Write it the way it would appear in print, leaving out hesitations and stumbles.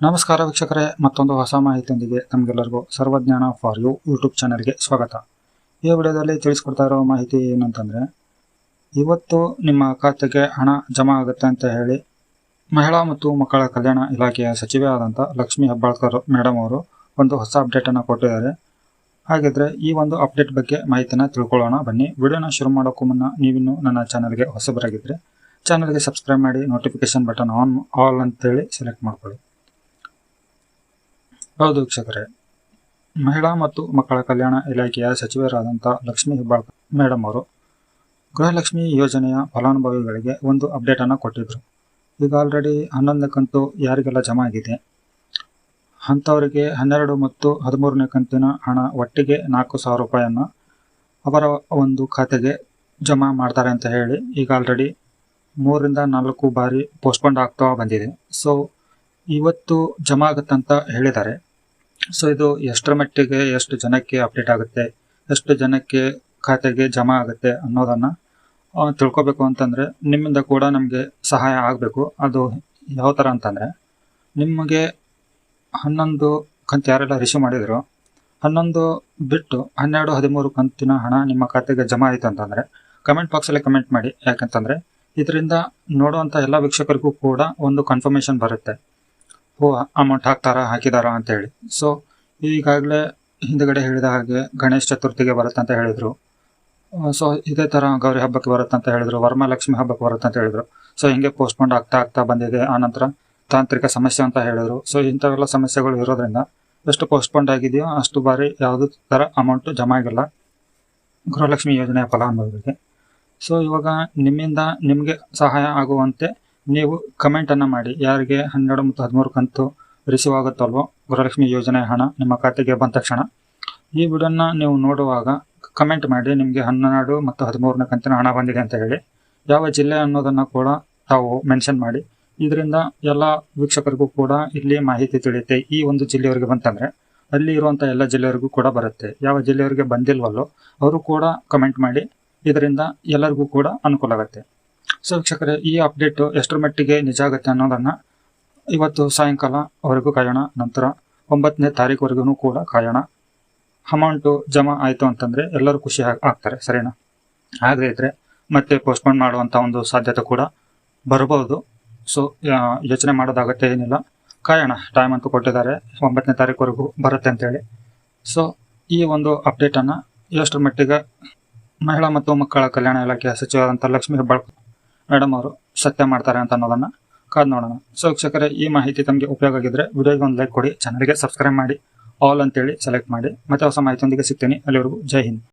ನಮಸ್ಕಾರ ವೀಕ್ಷಕರೇ, ಮತ್ತೊಂದು ಹೊಸ ಮಾಹಿತಿಯೊಂದಿಗೆ ತಮಗೆಲ್ಲರಿಗೂ ಸರ್ವಜ್ಞಾನ ಫಾರ್ ಯು ಯೂಟ್ಯೂಬ್ ಚಾನಲ್ಗೆ ಸ್ವಾಗತ. ಈ ವಿಡಿಯೋದಲ್ಲಿ ತಿಳಿಸ್ಕೊಡ್ತಾ ಇರೋ ಮಾಹಿತಿ ಏನಂತಂದರೆ, ಇವತ್ತು ನಿಮ್ಮ ಖಾತೆಗೆ ಹಣ ಜಮಾ ಆಗುತ್ತೆ ಅಂತ ಹೇಳಿ ಮಹಿಳಾ ಮತ್ತು ಮಕ್ಕಳ ಕಲ್ಯಾಣ ಇಲಾಖೆಯ ಸಚಿವೆ ಆದಂಥ ಲಕ್ಷ್ಮೀ ಹೆಬ್ಬಾಳ್ಕರ್ ಮೇಡಮ್ ಅವರು ಒಂದು ಹೊಸ ಅಪ್ಡೇಟನ್ನು ಕೊಟ್ಟಿದ್ದಾರೆ. ಹಾಗಿದ್ರೆ ಈ ಒಂದು ಅಪ್ಡೇಟ್ ಬಗ್ಗೆ ಮಾಹಿತಿನ ತಿಳ್ಕೊಳ್ಳೋಣ ಬನ್ನಿ. ವಿಡಿಯೋನ ಶುರು ಮಾಡೋಕ್ಕೂ ಮುನ್ನ ನೀವಿನ್ನೂ ನನ್ನ ಚಾನಲ್ಗೆ ಹೊಸಬರಾಗಿದ್ದರೆ ಚಾನಲ್ಗೆ ಸಬ್ಸ್ಕ್ರೈಬ್ ಮಾಡಿ, ನೋಟಿಫಿಕೇಶನ್ ಬಟನ್ ಆಲ್ ಅಂತೇಳಿ ಸೆಲೆಕ್ಟ್ ಮಾಡ್ಕೊಳ್ಳಿ. ಹೌದು ವೀಕ್ಷಕರೇ, ಮಹಿಳಾ ಮತ್ತು ಮಕ್ಕಳ ಕಲ್ಯಾಣ ಇಲಾಖೆಯ ಸಚಿವರಾದಂಥ ಲಕ್ಷ್ಮೀ ಹೆಬ್ಬಾಳ್ಕರ್ ಮೇಡಮ್ ಅವರು ಗೃಹಲಕ್ಷ್ಮಿ ಯೋಜನೆಯ ಫಲಾನುಭವಿಗಳಿಗೆ ಒಂದು ಅಪ್ಡೇಟನ್ನು ಕೊಟ್ಟಿದ್ರು. ಈಗ ಆಲ್ರೆಡಿ 11ನೇ ಕಂತು ಯಾರಿಗೆಲ್ಲ ಜಮಾ ಆಗಿದೆ ಅಂಥವರಿಗೆ 12 ಮತ್ತು 13ನೇ ಕಂತಿನ ಹಣ ಒಟ್ಟಿಗೆ 4,000 ರೂಪಾಯಿಯನ್ನು ಅವರ ಒಂದು ಖಾತೆಗೆ ಜಮಾ ಮಾಡ್ತಾರೆ ಅಂತ ಹೇಳಿ ಈಗ ಆಲ್ರೆಡಿ 3 ರಿಂದ 4 ಬಾರಿ ಪೋಸ್ಟ್ಪೋಂಡ್ ಆಗ್ತಾ ಬಂದಿದೆ. ಸೊ ಇವತ್ತು ಜಮಾ ಆಗುತ್ತಂತ ಹೇಳಿದ್ದಾರೆ. ಸೊ ಇದು ಎಷ್ಟರ ಮಟ್ಟಿಗೆ ಎಷ್ಟು ಜನಕ್ಕೆ ಅಪ್ಡೇಟ್ ಆಗುತ್ತೆ, ಎಷ್ಟು ಜನಕ್ಕೆ ಖಾತೆಗೆ ಜಮಾ ಆಗುತ್ತೆ ಅನ್ನೋದನ್ನು ತಿಳ್ಕೊಬೇಕು ಅಂತಂದರೆ ನಿಮ್ಮಿಂದ ಕೂಡ ನಮಗೆ ಸಹಾಯ ಆಗಬೇಕು. ಅದು ಯಾವ ಥರ ಅಂತಂದರೆ, ನಿಮಗೆ 11 ಕಂತು ಯಾರೆಲ್ಲ ರಿಸೀವ್ ಮಾಡಿದ್ರು 11 ಬಿಟ್ಟು 12, 13 ಕಂತಿನ ಹಣ ನಿಮ್ಮ ಖಾತೆಗೆ ಜಮಾ ಆಯಿತು ಅಂತಂದರೆ ಕಮೆಂಟ್ ಬಾಕ್ಸಲ್ಲಿ ಕಮೆಂಟ್ ಮಾಡಿ. ಯಾಕಂತಂದರೆ ಇದರಿಂದ ನೋಡುವಂಥ ಎಲ್ಲ ವೀಕ್ಷಕರಿಗೂ ಕೂಡ ಒಂದು ಕನ್ಫರ್ಮೇಷನ್ ಬರುತ್ತೆ, ಅಮೌಂಟ್ ಹಾಕಿದಾರಾ ಅಂತೇಳಿ. ಸೊ ಈಗಾಗಲೇ ಹಿಂದುಗಡೆ ಹೇಳಿದ ಹಾಗೆ ಗಣೇಶ ಚತುರ್ಥಿಗೆ ಬರುತ್ತೆ ಅಂತ ಹೇಳಿದರು. ಸೊ ಇದೇ ಥರ ಗೌರಿ ಹಬ್ಬಕ್ಕೆ ಬರುತ್ತೆ ಅಂತ ಹೇಳಿದರು, ವರಮಹಾಲಕ್ಷ್ಮಿ ಹಬ್ಬಕ್ಕೆ ಬರುತ್ತೆ ಅಂತ ಹೇಳಿದರು. ಸೊ ಹಿಂಗೆ ಪೋಸ್ಟ್ಪೋಂಡ್ ಆಗ್ತಾ ಬಂದಿದೆ. ಆನಂತರ ತಾಂತ್ರಿಕ ಸಮಸ್ಯೆ ಅಂತ ಹೇಳಿದರು. ಸೊ ಇಂಥವೆಲ್ಲ ಸಮಸ್ಯೆಗಳು ಇರೋದ್ರಿಂದ ಎಷ್ಟು ಪೋಸ್ಟ್ಪೋಂಡ್ ಆಗಿದೆಯೋ ಅಷ್ಟು ಬಾರಿ ಯಾವುದೇ ಥರ ಅಮೌಂಟು ಜಮಾ ಆಗಿಲ್ಲ ಗೃಹಲಕ್ಷ್ಮಿ ಯೋಜನೆಯ ಫಲಾನುಭವಿಗಳಿಗೆ. ಸೊ ಇವಾಗ ನಿಮ್ಮಿಂದ ನಿಮಗೆ ಸಹಾಯ ಆಗುವಂತೆ ನೀವು ಕಮೆಂಟನ್ನು ಮಾಡಿ. ಯಾರಿಗೆ 12 ಮತ್ತು 13 ಕಂತು ರಿಸೀವ್ ಆಗುತ್ತಲ್ವೋ ಗೃಹಲಕ್ಷ್ಮಿ ಯೋಜನೆ ಹಣ ನಿಮ್ಮ ಖಾತೆಗೆ ಬಂದ ತಕ್ಷಣ ಈ ವಿಡಿಯೋನ ನೀವು ನೋಡುವಾಗ ಕಮೆಂಟ್ ಮಾಡಿ, ನಿಮಗೆ 12 ಮತ್ತು 13ನೇ ಕಂತಿನ ಹಣ ಬಂದಿದೆ ಅಂತ ಹೇಳಿ ಯಾವ ಜಿಲ್ಲೆ ಅನ್ನೋದನ್ನು ಕೂಡ ತಾವು ಮೆನ್ಷನ್ ಮಾಡಿ. ಇದರಿಂದ ಎಲ್ಲ ವೀಕ್ಷಕರಿಗೂ ಕೂಡ ಇಲ್ಲಿ ಮಾಹಿತಿ ತಿಳಿಯುತ್ತೆ. ಈ ಒಂದು ಜಿಲ್ಲೆಯವರಿಗೆ ಬಂತಂದರೆ ಅಲ್ಲಿ ಇರುವಂಥ ಎಲ್ಲ ಜಿಲ್ಲೆಯವರಿಗೂ ಕೂಡ ಬರುತ್ತೆ. ಯಾವ ಜಿಲ್ಲೆಯವರಿಗೆ ಬಂದಿಲ್ವಲ್ಲೋ ಅವರು ಕೂಡ ಕಮೆಂಟ್ ಮಾಡಿ. ಇದರಿಂದ ಎಲ್ಲರಿಗೂ ಕೂಡ ಅನುಕೂಲ ಆಗುತ್ತೆ. ಸೊ ವೀಕ್ಷಕರೇ, ಈ ಅಪ್ಡೇಟು ಎಷ್ಟರ ಮಟ್ಟಿಗೆ ನಿಜ ಆಗುತ್ತೆ ಅನ್ನೋದನ್ನು ಇವತ್ತು ಸಾಯಂಕಾಲವರೆಗೂ ಕಾಯೋಣ. ನಂತರ 9ನೇ ತಾರೀಕುವರೆಗೂ ಕೂಡ ಕಾಯೋಣ. ಅಮೌಂಟು ಜಮಾ ಆಯಿತು ಅಂತಂದರೆ ಎಲ್ಲರೂ ಖುಷಿ ಆಗ್ತಾರೆ, ಸರಿನಾ? ಆಗದೇ ಇದ್ದರೆ ಮತ್ತೆ ಪೋಸ್ಟ್ಪೋನ್ ಮಾಡುವಂಥ ಒಂದು ಸಾಧ್ಯತೆ ಕೂಡ ಬರ್ಬೋದು. ಸೊ ಯೋಚನೆ ಮಾಡೋದಾಗತ್ತೆ, ಏನಿಲ್ಲ, ಕಾಯೋಣ. ಟೈಮ್ ಅಂತೂ ಕೊಟ್ಟಿದ್ದಾರೆ, 9ನೇ ತಾರೀಕುವರೆಗೂ ಬರುತ್ತೆ ಅಂತೇಳಿ. ಸೊ ಈ ಒಂದು ಅಪ್ಡೇಟನ್ನು ಎಷ್ಟರ ಮಟ್ಟಿಗೆ ಮಹಿಳಾ ಮತ್ತು ಮಕ್ಕಳ ಕಲ್ಯಾಣ ಇಲಾಖೆಯ ಸಚಿವರಾದಂಥ ಲಕ್ಷ್ಮೀ ಹೆಬ್ಬಾಳ್ಕರ್ ಮೇಡಮ್ ಅವರು ಸತ್ಯ ಮಾಡ್ತಾರೆ ಅಂತ ಅನ್ನೋದನ್ನು ಕಾದು ನೋಡೋಣ. ಸೊ ವೀಕ್ಷಕರೇ, ಈ ಮಾಹಿತಿ ತಮಗೆ ಉಪಯೋಗ ಆಗಿದ್ದರೆ ವಿಡಿಯೋಗೆ ಒಂದು ಲೈಕ್ ಕೊಡಿ, ಚಾನಲ್ಗೆ ಸಬ್ಸ್ಕ್ರೈಬ್ ಮಾಡಿ, ಆಲ್ ಅಂತೇಳಿ ಸೆಲೆಕ್ಟ್ ಮಾಡಿ. ಮತ್ತೆ ಹೊಸ ಮಾಹಿತಿಯೊಂದಿಗೆ ಸಿಗ್ತೀನಿ. ಅಲ್ಲಿವರೆಗೂ ಜೈ ಹಿಂದ್.